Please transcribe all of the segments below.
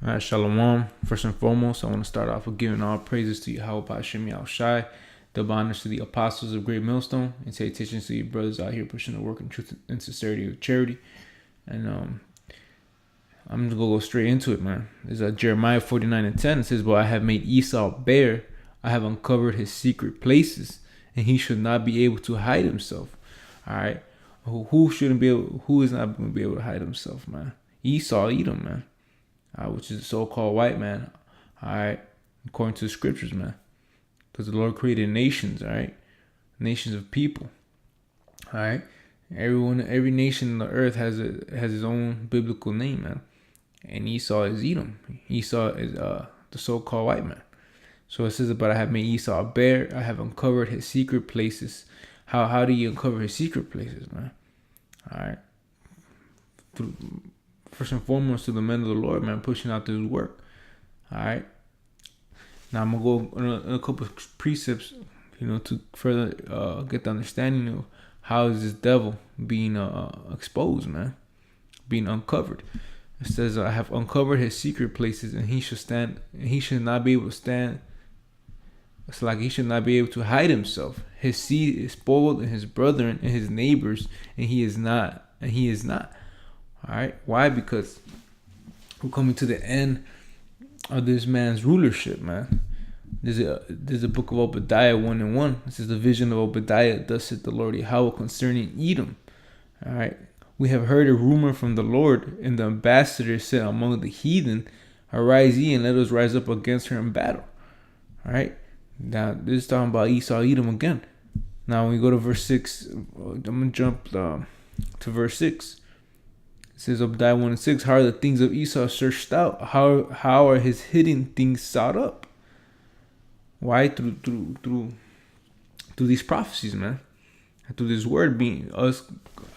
All right, Shalom. First and foremost, I want to start off with giving all praises to Yahweh Hashem Shai, double honors to the apostles of Great Millstone, and salutations to your brothers out here pushing the work in truth and sincerity of charity. And I'm gonna go straight into it, man. There's Jeremiah 49:10. It says, "But I have made Esau bare; I have uncovered his secret places, and he should not be able to hide himself." All right, who shouldn't be able? Who is not going to be able to hide himself, man? Esau, Edom, man. Which is the so-called white man, all right, according to the scriptures, man. Because the Lord created nations, all right, nations of people, all right. Every nation on the earth has its own biblical name, man. And Esau is Edom. Esau is the so-called white man. So it says, "But I have made Esau bare; I have uncovered his secret places." How do you uncover his secret places, man? All right, first and foremost to the men of the Lord, man, pushing out this work. All right. Now I'm gonna go on a couple of precepts, to further get the understanding of how is this devil being exposed, man, being uncovered. It says, "I have uncovered his secret places, and he should stand. And he should not be able to stand. It's like he should not be able to hide himself. His seed is spoiled, and his brethren and his neighbors, and he is not. And he is not." All right. Why? Because we're coming to the end of this man's rulership, man. There's a book of Obadiah 1:1. This is the vision of Obadiah. Thus said the Lord Yahweh concerning Edom. All right. "We have heard a rumor from the Lord, and the ambassador said among the heathen, Arise ye, and let us rise up against her in battle." All right. Now this is talking about Esau, Edom again. Now when we go to verse 6, I'm gonna jump to verse 6. It says, Obadiah 1:6, "How are the things of Esau searched out? How are his hidden things sought up?" Why? Through these prophecies, man. Through this word being us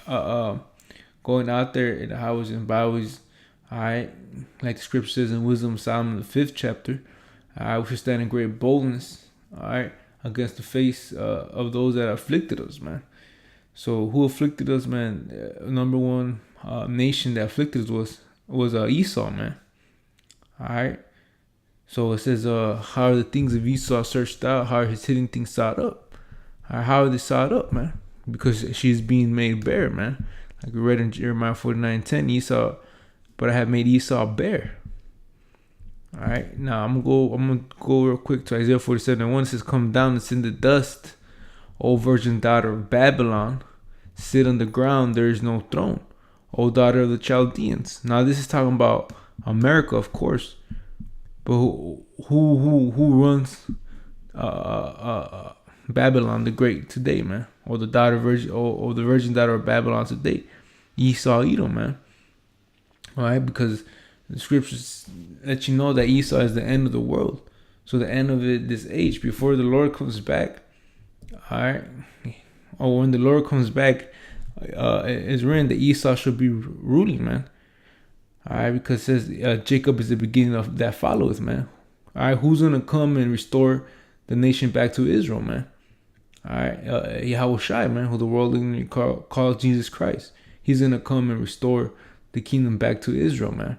going out there in the highways and byways. All right, like the scripture says in Wisdom of Solomon, the 5th chapter. All right, we should stand in great boldness. All right, against the face of those that afflicted us, man. So who afflicted us, man? Number one nation that afflicted us was Esau, man. All right. So it says, "How are the things of Esau searched out? How are his hidden things sought up?" How are they sought up, man? Because she's being made bare, man. Like we read in Jeremiah 49:10, Esau, "But I have made Esau bare." All right. Now I'm gonna go real quick to Isaiah 47:1. It says, "Come down and sit in the dust, O virgin daughter of Babylon. Sit on the ground, there is no throne, O daughter of the Chaldeans." Now this is talking about America, of course, but who runs Babylon the Great today, man, or the virgin daughter of Babylon today? Esau, Edom, man. All right, because the scriptures let you know that Esau is the end of the world, so the end of this age before the Lord comes back. All right. Or when the Lord comes back, it's written that Esau should be ruling, man. All right, because it says Jacob is the beginning of that followeth, man. All right, who's gonna come and restore the nation back to Israel, man? All right, Yahweh Shai, man, who the world calls Jesus Christ. He's gonna come and restore the kingdom back to Israel, man.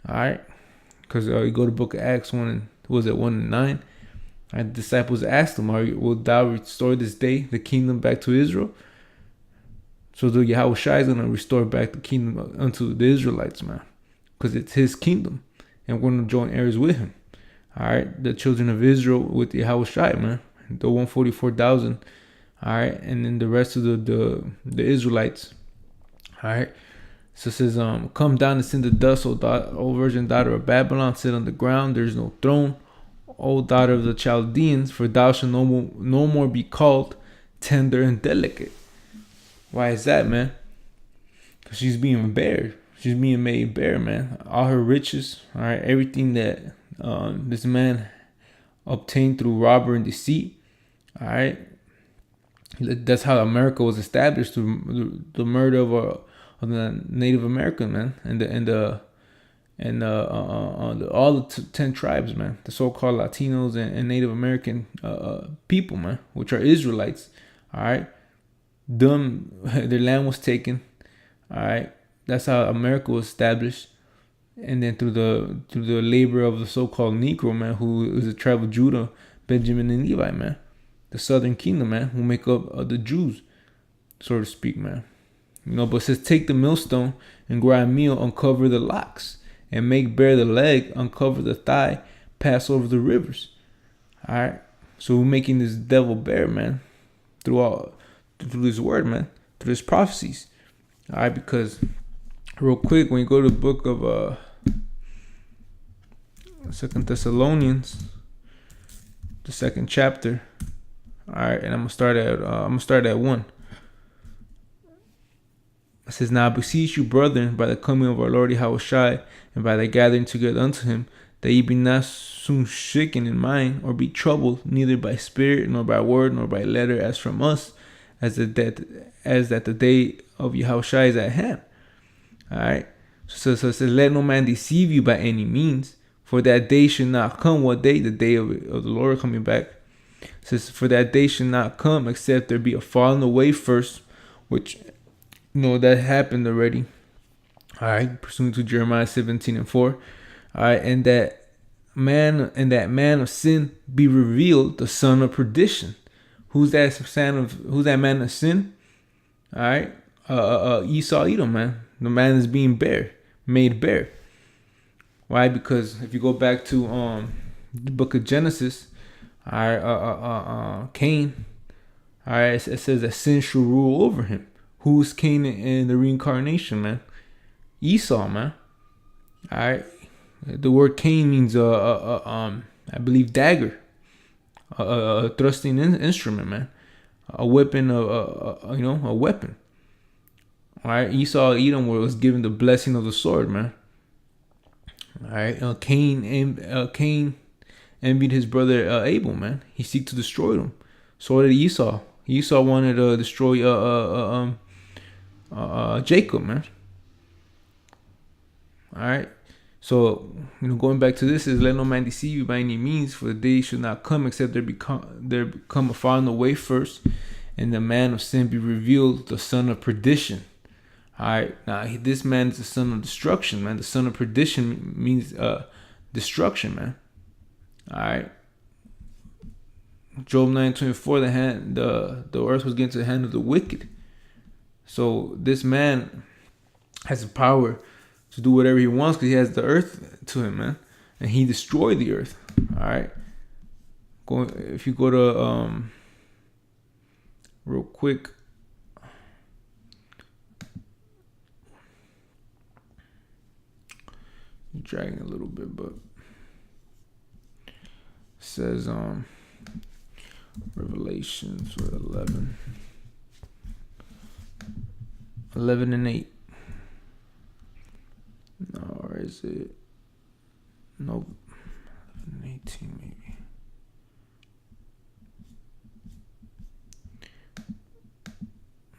All right, because you go to the book of Acts 1:9. And the disciples asked him, "Will thou restore this day the kingdom back to Israel?" So the Yahweh Shai is going to restore back the kingdom unto the Israelites, man. Because it's his kingdom. And we're going to join heirs with him. All right. The children of Israel with Yahweh Shai, man. The 144,000. All right. And then the rest of the Israelites. All right. So it says, "Come down and sit in the dust, O virgin daughter of Babylon. Sit on the ground. There is no throne, O daughter of the Chaldeans, for thou shalt no more be called tender and delicate." Why is that, man? Because she's being bare. She's being made bare, man. All her riches, all right, everything that this man obtained through robbery and deceit, all right. That's how America was established, through the murder of the Native American, man, and all the 10 tribes, man, the so-called Latinos and Native American people, man, which are Israelites. All right, their land was taken. All right, that's how America was established, and then through the labor of the so-called Negro, man, who is the tribe of Judah, Benjamin, and Levi, man, the southern kingdom, man, who make up the Jews, so to speak, man. But it says, take the millstone and grind meal, uncover the locks, and make bare the leg, uncover the thigh, pass over the rivers. All right. So we're making this devil bare, man, through this word, man, through his prophecies. All right. Because real quick, when you go to the book of 2 Thessalonians, the 2nd chapter. All right. And I'm gonna start at 1. It says, now I beseech you, brethren, by the coming of our Lord Yahushua, and by the gathering together unto him, that ye be not soon shaken in mind, or be troubled, neither by spirit, nor by word, nor by letter, as from us, as that the day of Yahushua is at hand. Alright? So it says, let no man deceive you by any means, for that day should not come. What day? The day of the Lord coming back. It says, for that day should not come, except there be a falling away first, which that happened already. All right, pursuant to Jeremiah 17:4. All right, and that man of sin be revealed, the son of perdition. Who's that man of sin? All right, Esau, Edom, man. The man is being made bare. Why? Because if you go back to the book of Genesis, all right, Cain. All right, it says that sin shall rule over him. Who's Cain in the reincarnation, man? Esau, man. All right. The word Cain means I believe dagger, a thrusting instrument, man. A weapon, a weapon. All right. Esau, Edom was given the blessing of the sword, man. All right. Cain envied his brother Abel, man. He seeked to destroy him. So did Esau. Esau wanted to destroy Jacob, man. All right. So going back to this is, let no man deceive you by any means, for the day should not come except there become a falling away first, and the man of sin be revealed, the son of perdition. All right. Now this man is the son of destruction, man. The son of perdition means destruction, man. All right. Job 9:24, the earth was given to the hand of the wicked. So this man has the power to do whatever he wants because he has the earth to him, man. And he destroyed the earth. All right. If you go to real quick, I'm dragging a little bit, but it says Revelations 11 and 8. No, or is it? No, 18 maybe.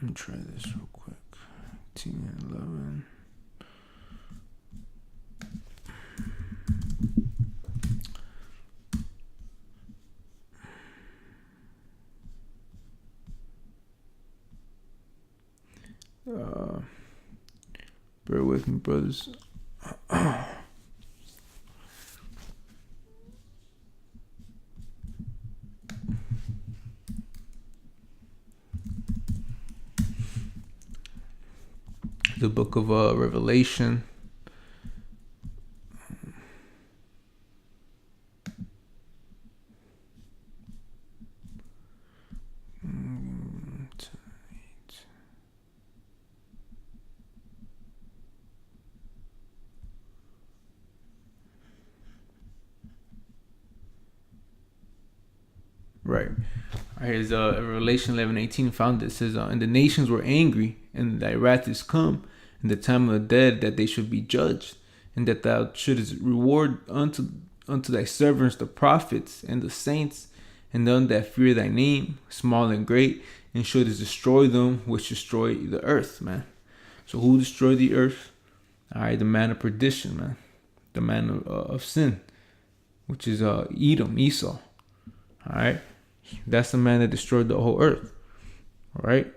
Let me try this real quick. 18 and 11. Bear with me, brothers. The book of Revelation. Right. Here's Revelation 11:18 found it says, and the nations were angry, and thy wrath is come, and the time of the dead, that they should be judged, and that thou shouldest reward unto thy servants the prophets and the saints, and them that fear thy name, small and great, and shouldest destroy them which destroy the earth, man. So who destroyed the earth? All right, the man of perdition, man. The man of sin, which is Edom, Esau. All right. That's the man that destroyed the whole earth. All right.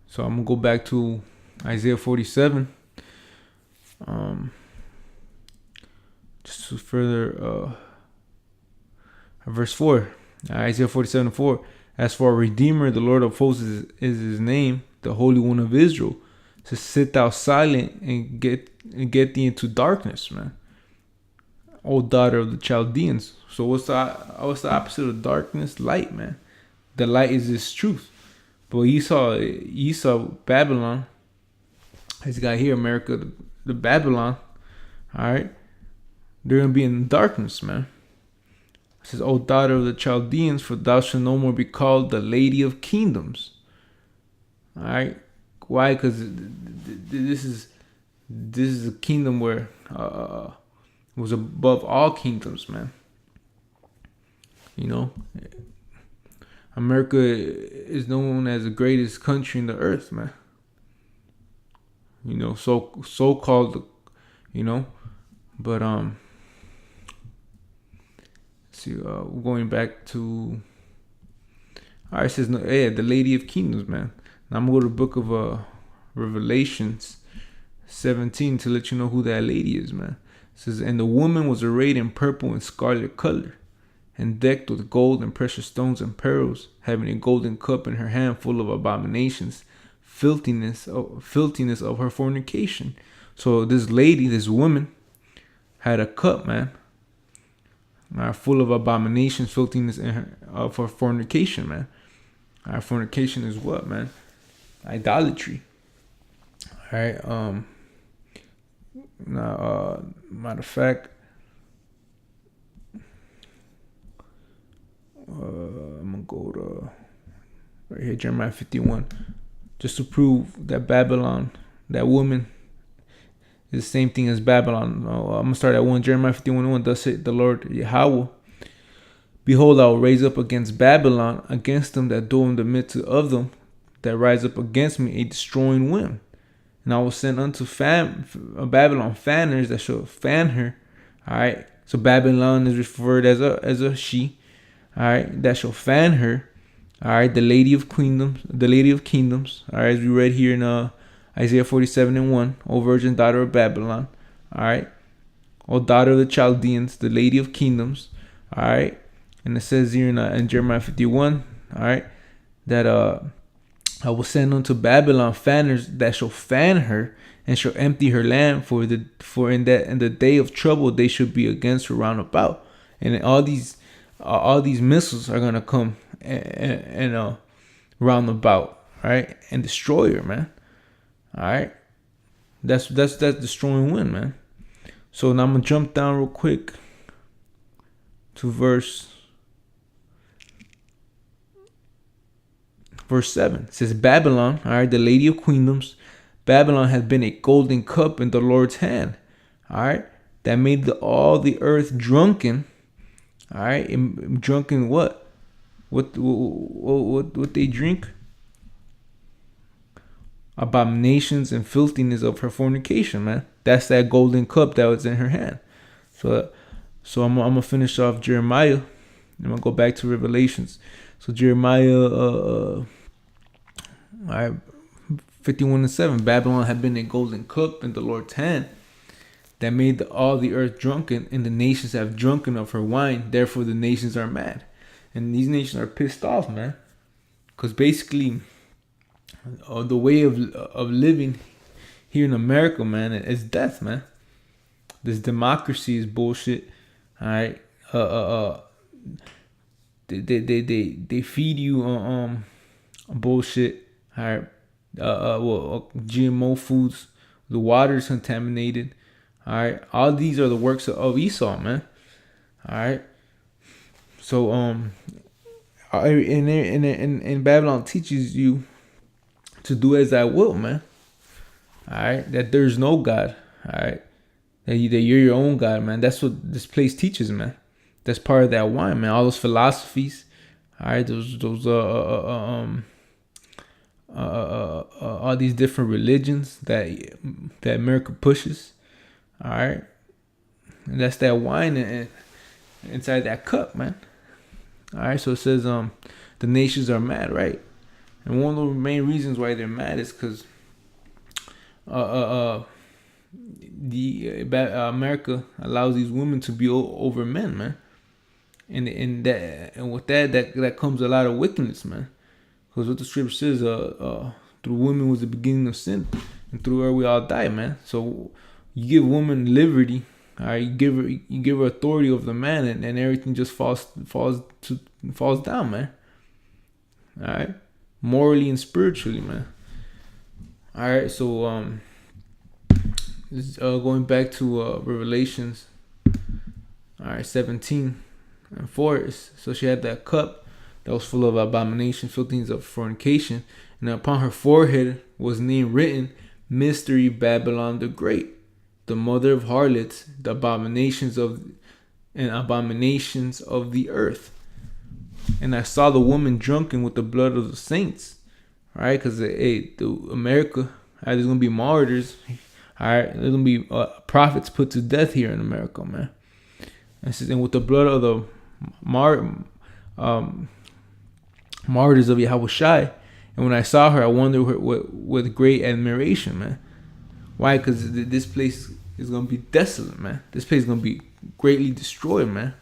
So I'm going to go back to Isaiah 47. Um, just to further, verse 4, Isaiah 47:4. As for our Redeemer, the Lord of hosts is his name, the Holy One of Israel. To sit thou silent and get thee into darkness, man. O daughter of the Chaldeans. So what's the opposite of darkness? Light, man. The light is this truth. But Esau, Babylon, this guy here, America, the Babylon, all right, they're gonna be in darkness, man. It says, O daughter of the Chaldeans, for thou shalt no more be called the Lady of Kingdoms. All right, why? Because this is a kingdom where was above all kingdoms, man. You know, America is known as the greatest country in the earth, man. You know, so called, you know, but see, going back to, all right, it says, yeah, the Lady of Kingdoms, man. Now I'm gonna go to the book of Revelations 17 to let you know who that lady is, man. It says, and the woman was arrayed in purple and scarlet color, and decked with gold and precious stones and pearls, having a golden cup in her hand full of abominations, filthiness of her fornication. So this lady, this woman, had a cup, man, full of abominations, filthiness in her of her fornication, man. Fornication is what, man? Idolatry. All right. Now, matter of fact, I'm gonna go to right here, Jeremiah 51, just to prove that Babylon, that woman, is the same thing as Babylon. I'm gonna start at 1 Jeremiah 51:1. Thus saith the Lord Yahweh: Behold, I will raise up against Babylon, against them that dwell in the midst of them, that rise up against me, a destroying wind. And I will send unto Babylon fanners that shall fan her. All right. So Babylon is referred as a she. All right, that shall fan her. All right, the Lady of Kingdoms, All right, as we read here in Isaiah 47:1. O virgin daughter of Babylon. All right, O daughter of the Chaldeans, the Lady of Kingdoms. All right, and it says here in Jeremiah 51. All right, that I will send unto Babylon fanners that shall fan her, and shall empty her land for in the day of trouble they should be against her round about. And all these missiles are gonna come and round about, right, and destroy her, man. All right, that's destroying wind, man. So now I'm gonna jump down real quick to verse 7. It says, Babylon, all right, the Lady of Kingdoms, Babylon has been a golden cup in the Lord's hand, all right, that made all the earth drunken. All right, and drunken what? What they drink? Abominations and filthiness of her fornication, man. That's that golden cup that was in her hand. So I'm gonna finish off Jeremiah. I'm gonna go back to Revelations. So Jeremiah, all right, 51:7. Babylon had been a golden cup in the Lord's hand, that made all the earth drunken, and the nations have drunken of her wine. Therefore, the nations are mad, and these nations are pissed off, man. Because basically, the way of living here in America, man, is death, man. This democracy is bullshit. All right, they feed you bullshit. All right, GMO foods. The water is contaminated. All right, all these are the works of Esau, man. All right, so in Babylon teaches you to do as I will, man. All right, that there's no God. All right, that you're your own God, man. That's what this place teaches, man. That's part of that wine, man. All those philosophies. All right, all these different religions that America pushes. All right, and that's that wine inside that cup, man. All right, so it says the nations are mad, right? And one of the main reasons why they're mad is because America allows these women to be over men, man. And with that comes a lot of wickedness, man. Because what the scripture says, through women was the beginning of sin, and through her we all die, man. So you give woman liberty, all right. You give her authority over the man, and everything just falls down, man. All right, morally and spiritually, man. All right, so going back to Revelations, all right, 17:4. So she had that cup that was full of abomination, filthiness of fornication, and upon her forehead was name written, Mystery Babylon the Great, the mother of harlots, the abominations of the earth. And I saw the woman drunken with the blood of the saints. All right, because America, all right, there's gonna be martyrs. All right, there's gonna be prophets put to death here in America, man. And it says, and with the blood of the martyrs of Yahushai. And when I saw her, I wondered with great admiration, man. Why? Because this place is gonna be desolate, man. This place is gonna be greatly destroyed, man.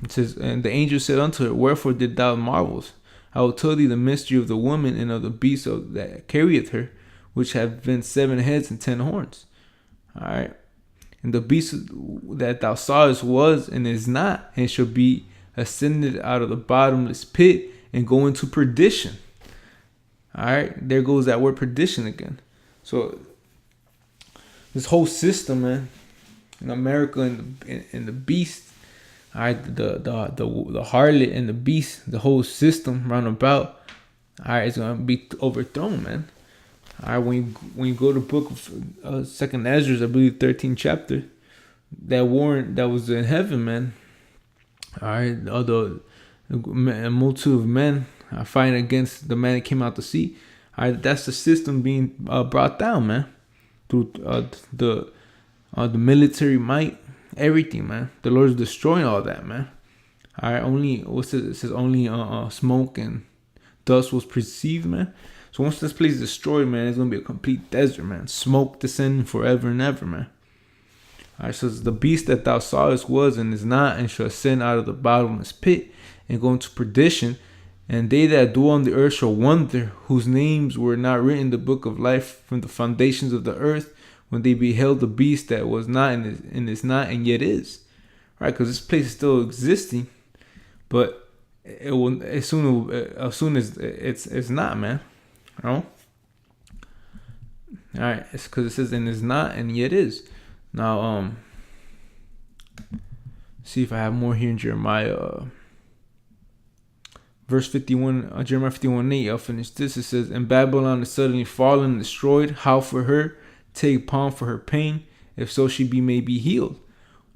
It says, and the angel said unto her, wherefore did thou marvel? I will tell thee the mystery of the woman and of the beast that carrieth her, which have been 7 heads and 10 horns. All right. And the beast that thou sawest was and is not, and shall be ascended out of the bottomless pit and go into perdition. All right. There goes that word perdition again. So this whole system, man, in America and the beast, all right, the harlot and the beast, the whole system round about, all right, it's gonna be overthrown, man. All right, when you go to the book of Second Ezra, I believe 13th chapter, that warrant that was in heaven, man. All right, a multitude of men fighting against the man that came out to sea. All right, that's the system being brought down, man, through the military might. Everything, man. The Lord is destroying all that, man. All right, it says only smoke and dust was perceived, man. So once this place is destroyed, man, it's gonna be a complete desert, man. Smoke descending forever and ever, man. All right, so the beast that thou sawest was and is not, and shall ascend out of the bottomless pit and go into perdition. And they that dwell on the earth shall wonder, whose names were not written in the book of life from the foundations of the earth, when they beheld the beast that was not and is not and yet is. Right, because this place is still existing, but it will as soon as it's not, man. You know? All right, it's because it says and is not and yet is. Now, see if I have more here in Jeremiah. Verse 51, Jeremiah 51:8. I'll finish this. It says, and Babylon is suddenly fallen and destroyed. How for her? Take palm for her pain, if so she may be healed.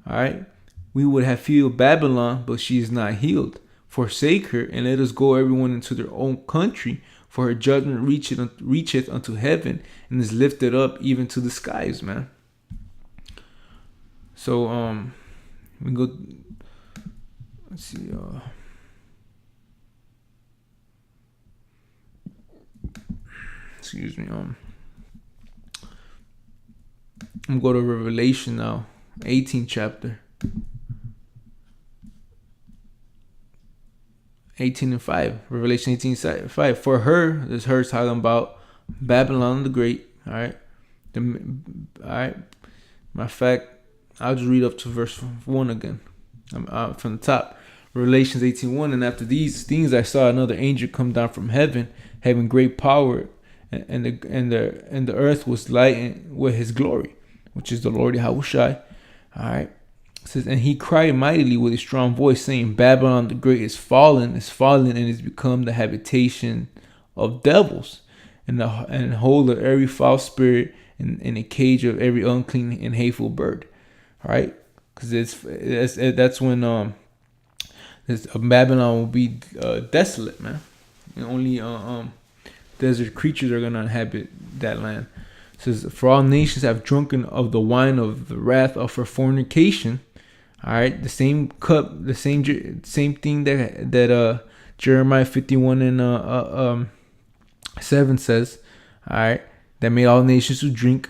All right, we would have healed Babylon, but she is not healed. Forsake her, and let us go everyone into their own country, for her judgment reacheth unto heaven, and is lifted up even to the skies, man. So we go. Let's see. Excuse me. I'm going to go to Revelation now, 18th chapter. 18:5. Revelation 18:5. For her, this her is talking about Babylon the Great. All right. All right. Matter of fact, I'll just read up to verse 1 again. From the top. Revelations 18:1. And after these things, I saw another angel come down from heaven, having great power, and the earth was lightened with his glory, which is the Lord Yahushai. All right. It says, and he cried mightily with a strong voice, saying, Babylon the Great is fallen, and is become the habitation of devils, and the hold of every foul spirit, and a cage of every unclean and hateful bird. All right, because that's when Babylon will be desolate, man. And only desert creatures are gonna inhabit that land. It says, for all nations have drunken of the wine of the wrath of her fornication. All right, the same cup, the same thing that Jeremiah 51 and 7 says. All right, that made all nations to drink.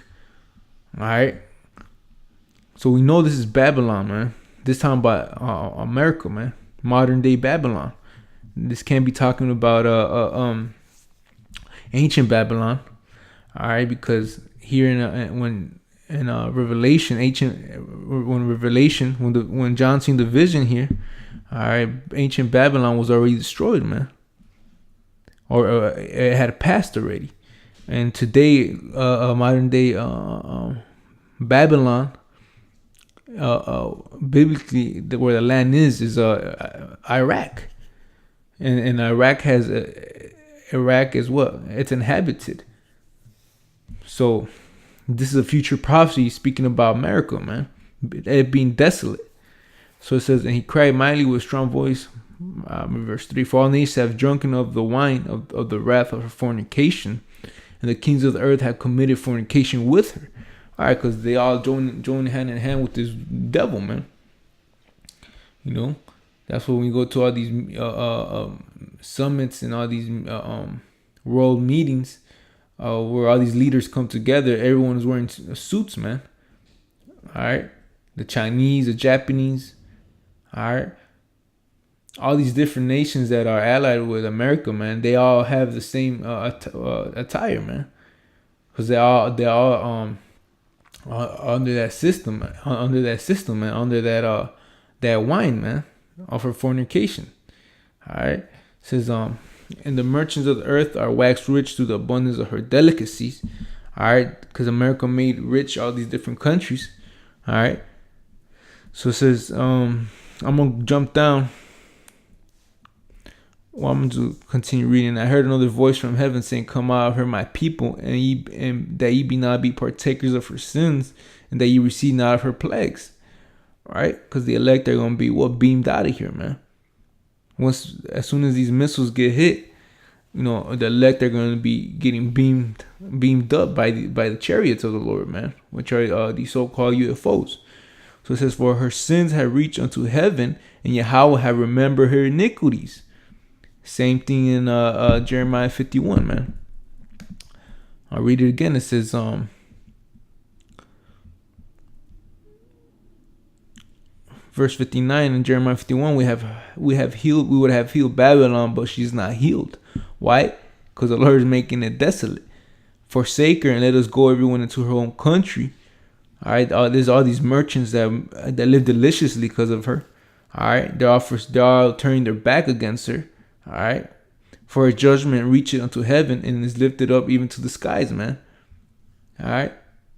All right. So we know this is Babylon, man. This time about America, man. Modern day Babylon. This can't be talking about ancient Babylon. All right, because here in Revelation, when John seen the vision here, all right, ancient Babylon was already destroyed, man, or it had passed already. And today, modern day Babylon, biblically, where the land is Iraq, and Iraq is what? It's inhabited. So this is a future prophecy speaking about America, man, it being desolate. So it says, and he cried mightily with strong voice, verse 3, for all nations have drunken of the wine of the wrath of her fornication, and the kings of the earth have committed fornication with her. All right, because they all join hand in hand with this devil, man. You know, that's when we go to all these summits and all these world meetings where all these leaders come together. Everyone is wearing suits, man. All right, the Chinese, the Japanese, all right, all these different nations that are allied with America, man. They all have the same attire, man, because they all under that system, man, under that wine, man, of her fornication. All right, it says and the merchants of the earth are waxed rich through the abundance of her delicacies. All right, because America made rich all these different countries. All right, so it says I'm gonna jump down. Well, I'm going to continue reading. I heard another voice from heaven saying, come out of her, my people, and that ye be not be partakers of her sins, and that ye receive not of her plagues. Right? Because the elect are going to be beamed out of here, man. As soon as these missiles get hit, you know, the elect are going to be getting beamed up by the chariots of the Lord, man, which are the so-called UFOs. So it says, for her sins have reached unto heaven, and Yahweh have remembered her iniquities. Same thing in Jeremiah 51, man. I'll read it again. It says, verse 59 in Jeremiah 51, we would have healed Babylon, but she's not healed. Why? Because the Lord is making it desolate. Forsake her and let us go everyone into her own country. All right, there's all these merchants that live deliciously because of her. All right, they're all turning their back against her. All right, for her judgment reacheth unto heaven and is lifted up even to the skies, man. All right,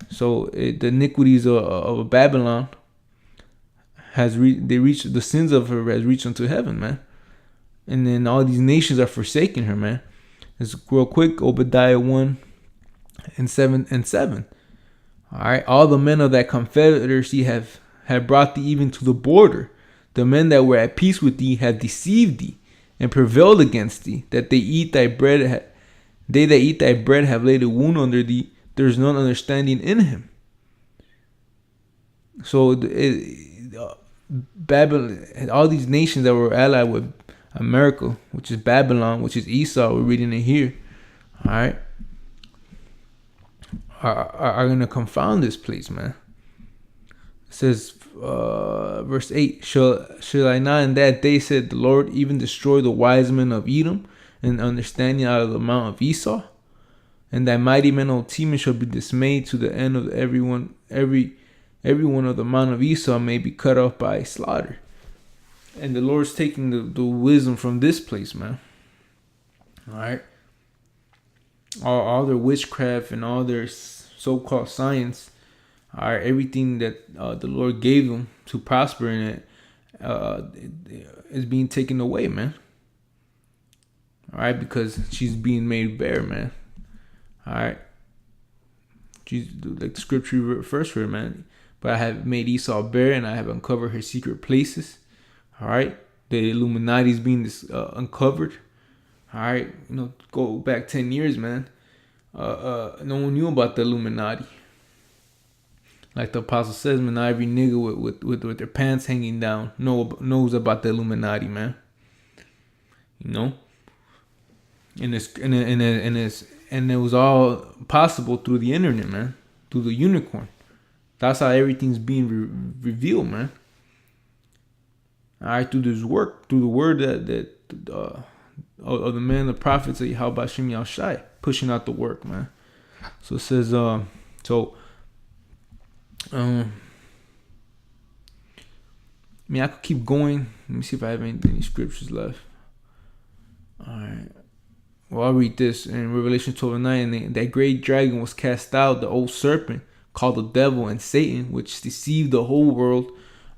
so the iniquities of Babylon the sins of her has reached unto heaven, man. And then all these nations are forsaking her, man. Let's real quick, Obadiah 1:7. All right, all the men of that confederacy have brought thee even to the border. The men that were at peace with thee have deceived thee and prevailed against thee, that they eat thy bread. They that eat thy bread have laid a wound under thee. There is none understanding in him. So Babylon, all these nations that were allied with America, which is Babylon, which is Esau, we're reading it here. All right, are gonna confound this place, man. It says, verse 8, shall I not in that day, said the Lord, even destroy the wise men of Edom and understanding out of the mount of Esau? And thy mighty men of Teman shall be dismayed to the end of every one of the mount of Esau may be cut off by slaughter. And the Lord's taking the wisdom from this place, man. All right. All their witchcraft and all their so-called science, all right, everything that the Lord gave them to prosper in it is being taken away, man. All right, because she's being made bare, man. All right. She's like the scripture refers to her, man. But I have made Esau bare, and I have uncovered her secret places. All right, the Illuminati is being uncovered. All right, go back 10 years, man. No one knew about the Illuminati. Like the apostle says, man, not every nigga with their pants hanging down knows about the Illuminati, man. And and it was all possible through the internet, man, through the unicorn. That's how everything's being revealed, man. All right, through this work, through the word of the man, the prophets, how about Shem Yahshai, pushing out the work, man. So it says, I mean, I could keep going. Let me see if I have any scriptures left. All right. Well, I'll read this in Revelation 12:9. And that great dragon was cast out, the old serpent, called the devil and Satan, which deceived the whole world.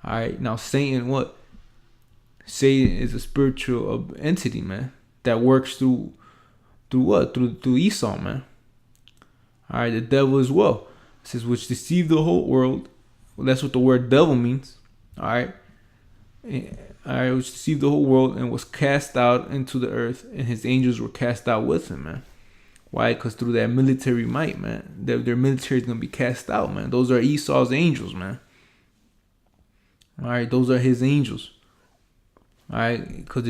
All right. Now, Satan, what? Satan is a spiritual entity, man, that works through what? Through Esau, man. All right. The devil as well. It says, which deceived the whole world. Well, that's what the word devil means. All right. Which deceived the whole world and was cast out into the earth, and his angels were cast out with him, man. Why? Because through that military might, man, their military is gonna be cast out, man. Those are Esau's angels, man. All right, those are his angels. All right, because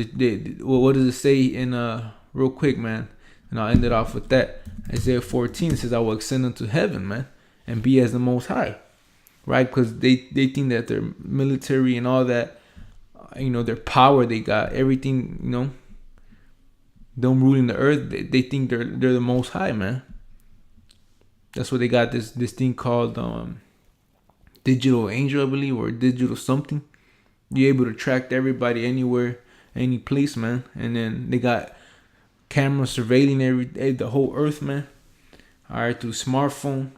what does it say in real quick, man? And I'll end it off with that. Isaiah 14 says, "I will ascend into heaven, man, and be as the Most High." Right? Because they think that their military and all that, their power they got, everything, them ruling the earth, they think they're the Most High, man. That's what they got this thing called digital angel, I believe, or digital something. You're able to track everybody anywhere, any place, man. And then they got cameras surveilling the whole earth, man. All right, through smartphone.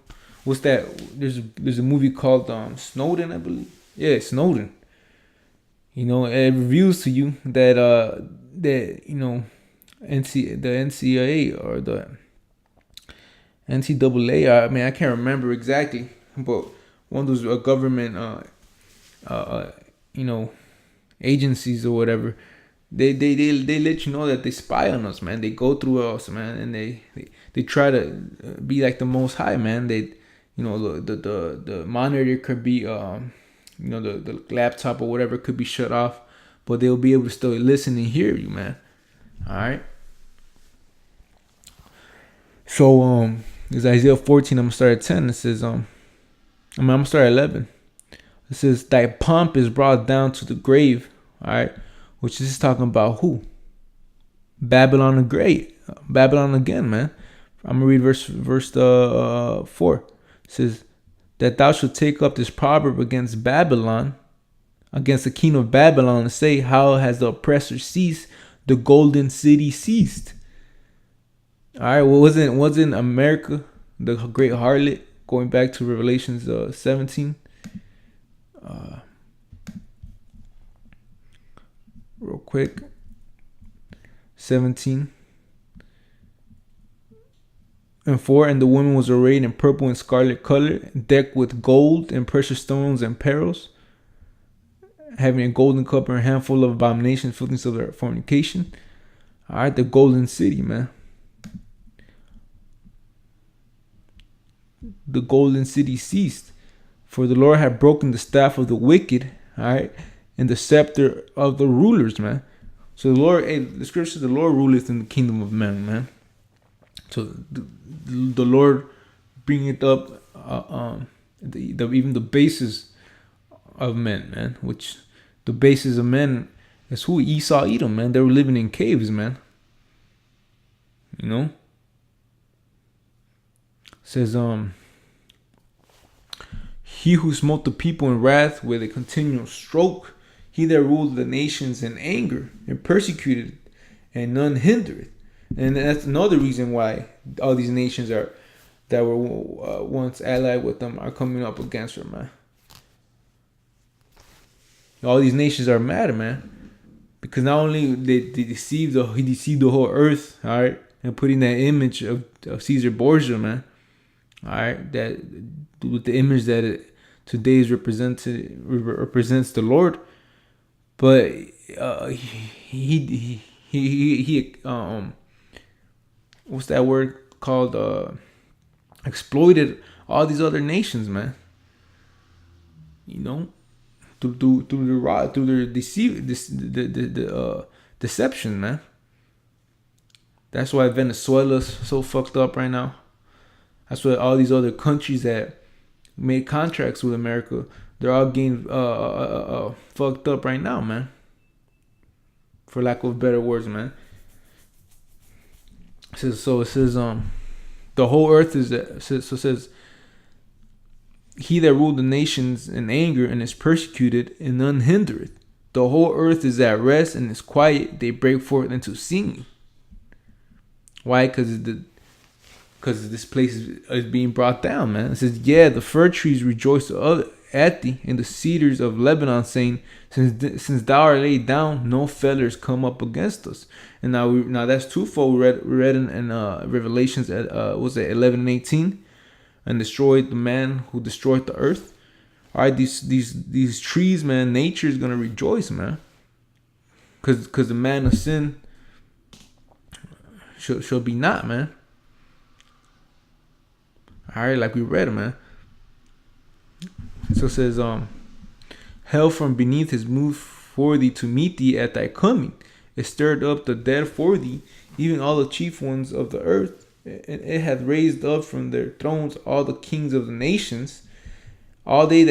What's that? There's a movie called Snowden, I believe. Yeah, Snowden. It reveals to you that the NCAA or the NCAA. I mean, I can't remember exactly, but one of those government agencies or whatever. They let you know that they spy on us, man. They go through us, man, and they try to be like the Most High, man. The monitor could be the laptop or whatever could be shut off, but they'll be able to still listen and hear you, man. All right. So it's Isaiah 14. I'm gonna start at 10. It says I'm gonna start at 11. It says, "Thy pomp is brought down to the grave." All right, which is talking about who? Babylon the Great, Babylon again, man. I'm gonna read verse 4. It says, "That thou shalt take up this proverb against Babylon, against the king of Babylon, and say, how has the oppressor ceased? The golden city ceased." All right, well, wasn't America the great harlot? Going back to Revelations 17. Real quick. 17. And 4, and the woman was arrayed in purple and scarlet color, decked with gold and precious stones and pearls, having a golden cup and a handful of abominations, filthiness of their fornication. All right, the golden city, man. The golden city ceased, for the Lord had broken the staff of the wicked, all right, and the scepter of the rulers, man. So the Lord, the scripture says, the Lord ruleth in the kingdom of men, man. So the Lord bringeth up even the basis of men, man. Which the basis of men is who? Esau, Edom, man. They were living in caves, man. It says he who smote the people in wrath with a continual stroke, he that ruled the nations in anger and persecuted, and none hindered. And that's another reason why all these nations that were once allied with them are coming up against her, man. All these nations are mad, man, because not only he deceived the whole earth, all right, and putting that image of Caesar Borgia, man, all right, that with the image that today represents the Lord, but he what's that word called? Exploited all these other nations, man. Through their deception, man. That's why Venezuela's so fucked up right now. That's why all these other countries that made contracts with America, they're all getting fucked up right now, man. For lack of better words, man. It says the whole earth is so it says he that ruled the nations in anger and is persecuted and unhindered. The whole earth is at rest and is quiet. They break forth into singing. Why? Because this place is being brought down, man. It says, yeah, the fir trees rejoice at thee, and the cedars of Lebanon, saying, since thou art laid down, no feathers come up against us. And now that's twofold. We read in Revelations at was it 11:18, and destroyed the man who destroyed the earth. All right, these trees, man, nature is gonna rejoice, man, because the man of sin shall be not, man. All right, like we read, man. So it says, hell from beneath is moved for thee to meet thee at thy coming. It stirred up the dead for thee, even all the chief ones of the earth. And it hath raised up from their thrones all the kings of the nations. All they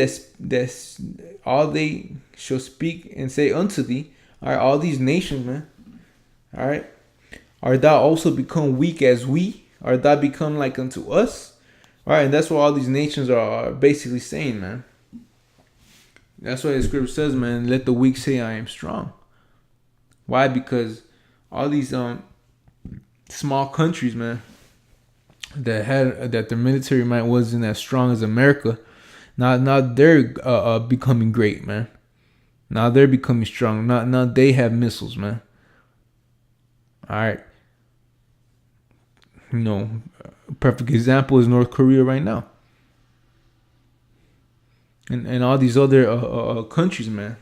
shall speak and say unto thee. All right, all these nations, man. All right, art thou also become weak as we? Art thou become like unto us? All right, and that's what all these nations are basically saying, man. That's why the scripture says, man, let the weak say I am strong. Why? Because all these small countries, man, that their military might wasn't as strong as America, now they're becoming great, man. Now they're becoming strong. Now they have missiles, man. All right. You know, a perfect example is North Korea right now. And all these other countries, man.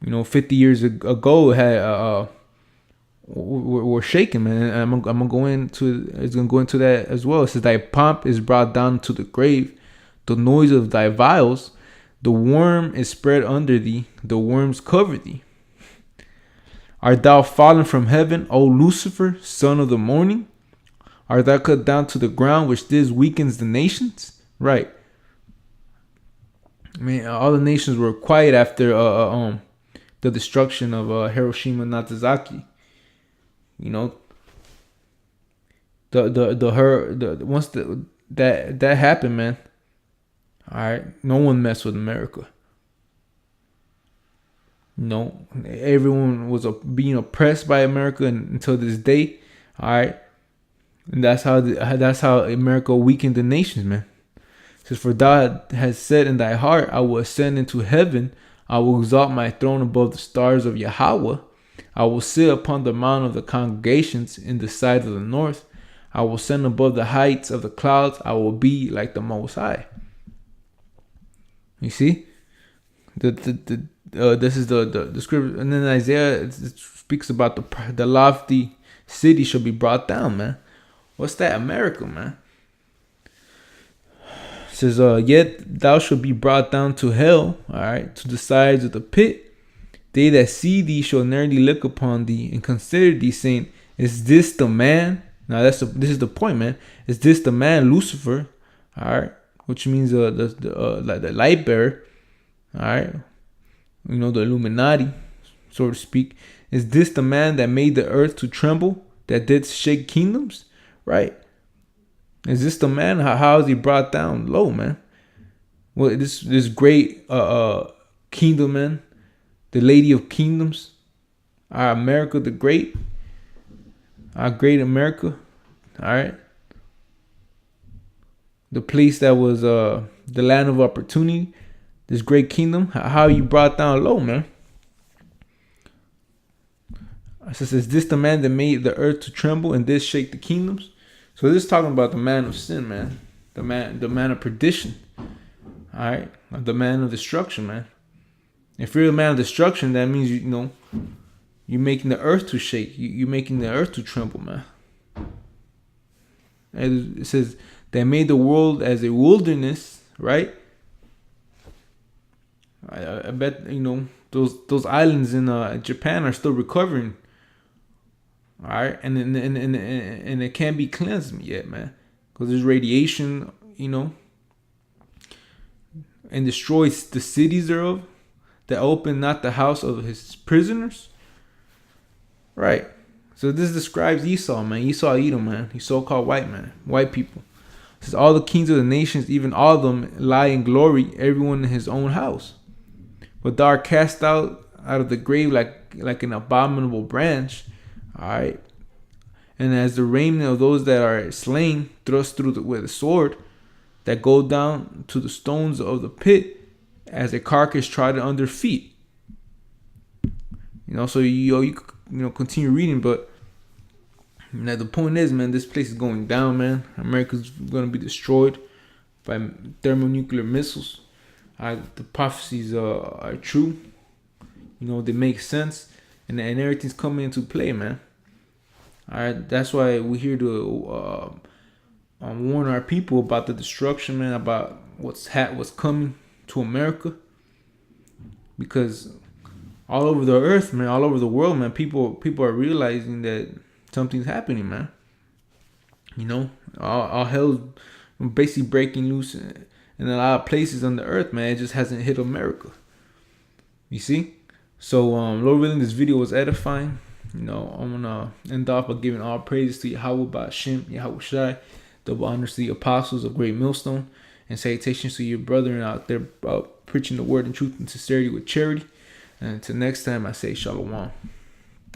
You know, 50 years ago had were shaken, man. And I'm gonna go into it's gonna go into that as well. It says, thy pomp is brought down to the grave, the noise of thy vials, the worm is spread under thee, the worms cover thee. Art thou fallen from heaven, O Lucifer, son of the morning? Art thou cut down to the ground, which this weakens the nations? Right. I mean, all the nations were quiet after the destruction of Hiroshima and Nagasaki. You know, once that happened, man. All right, no one messed with America. No, everyone was being oppressed by America until this day. All right, and that's how America weakened the nations, man. It says, for thou hast said in thy heart, I will ascend into heaven. I will exalt my throne above the stars of Yahweh. I will sit upon the mount of the congregations in the side of the north. I will ascend above the heights of the clouds. I will be like the Most High. You see, this is the scripture, and then Isaiah it speaks about the lofty city shall be brought down, man. What's that? America, man. It says, yet thou shalt be brought down to hell, all right, to the sides of the pit. They that see thee shall narrowly look upon thee and consider thee, saying, is this the man? Now this is the point, man. Is this the man, Lucifer? All right, which means the light bearer. All right, you know, the Illuminati, so to speak. Is this the man that made the earth to tremble, that did shake kingdoms? Right. Is this the man? How is he brought down low, man? Well, this great kingdom, man. The Lady of Kingdoms, our America the Great, our great America, all right. The place that was the land of opportunity, this great kingdom. How you brought down low, man? It says, is this the man that made the earth to tremble and did shake the kingdoms? So this is talking about the man of sin, man. The man of perdition. All right, the man of destruction, man. If you're a man of destruction, that means you're making the earth to shake. You're making the earth to tremble, man. And it says they made the world as a wilderness, right? I bet those islands in Japan are still recovering All right, and it can't be cleansed yet, man, because there's radiation, and destroys the cities thereof, that open not the house of his prisoners. Right. So this describes Esau, man. Esau, Edom, man. He's so-called white man, white people. It says all the kings of the nations, even all of them, lie in glory, everyone in his own house. But thou art cast out of the grave like an abominable branch. All right. And as the remnant of those that are slain, thrust through with a sword, that go down to the stones of the pit, as a carcass trodden under feet. So you continue reading, but now the point is, man, this place is going down, man. America's gonna be destroyed by thermonuclear missiles. The prophecies are true. They make sense, and everything's coming into play, man. All right, that's why we're here to warn our people about the destruction, man, about what's coming to America, because all over the earth, man, all over the world, man, people are realizing that something's happening, man. All hell's basically breaking loose in a lot of places on the earth, man. It just hasn't hit America. You see? So, Lord willing, this video was edifying. I'm gonna end off by giving all praises to Yahweh Ba'Shem, Yahweh Shai, double honors to the apostles of Great Millstone, and salutations to your brethren out there preaching the word in truth and sincerity with charity. And until next time, I say Shalom.